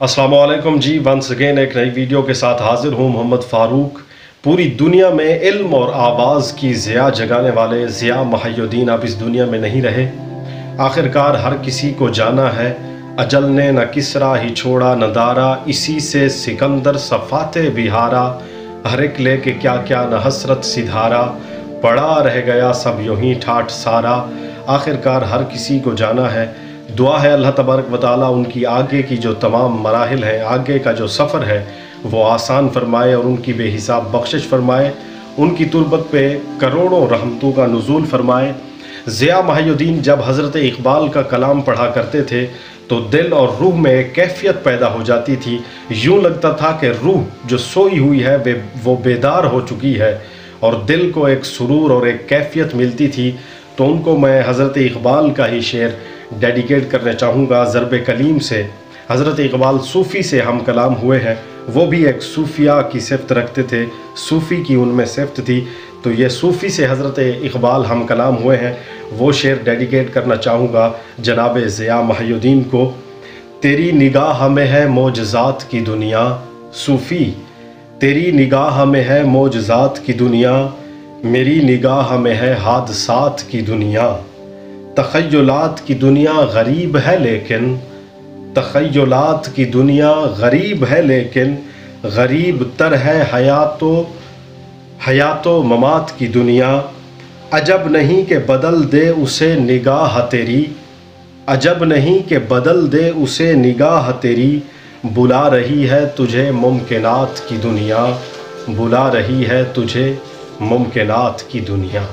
अस्सलामु अलैकुम जी, once again एक नई वीडियो के साथ हाजिर हूँ। मोहम्मद फ़ारूक। पूरी दुनिया में इल्म और आवाज़ की ज़िया जगाने वाले ज़िया महिउद्दीन अब इस दुनिया में नहीं रहे। आखिरकार हर किसी को जाना है, अजल ने न किसरा ही छोड़ा न दारा, इसी से सिकंदर सफ़ाते बिहारा, हर एक ले के क्या क्या न हसरत सिधारा, पड़ा रह गया सब यूं ही ठाठ सारा। आखिरकार हर किसी को जाना है। दुआ है अल्लाह तबारक व तआला उनकी आगे की जो तमाम मराहिल हैं, आगे का जो सफ़र है वो आसान फरमाए और उनकी बेहिसाब बख्शिश फरमाए, उनकी तुरबत पे करोड़ों रहमतों का नुज़ूल फरमाए। ज़िया महिउद्दीन जब हज़रत इक़बाल का कलाम पढ़ा करते थे तो दिल और रूह में एक कैफियत पैदा हो जाती थी। यूँ लगता था कि रूह जो सोई हुई है वो बेदार हो चुकी है और दिल को एक सुरूर और एक कैफियत मिलती थी। तो उनको मैं हज़रत इक़बाल का ही शेर डेडिकेट करना चाहूँगा ज़रब कलीम से। हज़रत इक़बाल सूफ़ी से हम कलाम हुए हैं, वो भी एक सूफिया की सिफ़त रखते थे, सूफ़ी की उनमें सिफ़त थी। तो ये सूफ़ी से हज़रत इक़बाल हम कलाम हुए हैं, वो शेर डेडिकेट करना चाहूँगा जनाब ज़िया महिउद्दीन को। तेरी निगाह में है मोजज़ात की दुनिया सूफ़ी, तेरी निगाह में है मोजज़ात की दुनिया, मेरी निगाह में है हादसात की दुनिया। तख़य्युलात की दुनिया गरीब है लेकिन, तख़य्युलात की दुनिया गरीब है लेकिन, गरीब तर है हयातो ममात की दुनिया। अजब नहीं कि बदल दे उसे निगाह तेरी, अजब नहीं कि बदल दे उसे निगाह तेरी, बुला रही है तुझे मुमकिनात की दुनिया, बुला रही है तुझे मुमकिनात की दुनिया।